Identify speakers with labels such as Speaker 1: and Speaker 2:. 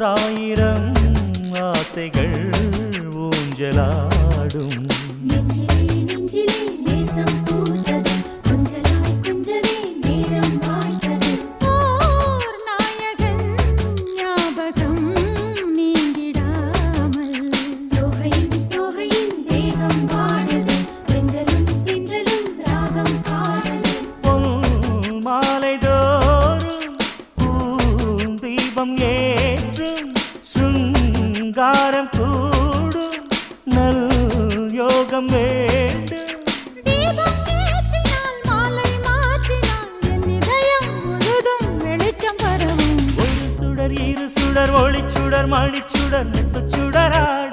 Speaker 1: ஓராயிரம் ஆசைகள் ஊஞ்சலாடும் ஏற்றும் சுங்காரம் கூடும் நல் யோகம் வேண்டும் மாலை மாற்றினால் என் இதயம் முழுதும் வெளிச்சம் பரவும் ஒரு சுடர் இரு சுடர் ஒளிச்சுடர் மணிச்சுடர் நெத்துச்சுடராடு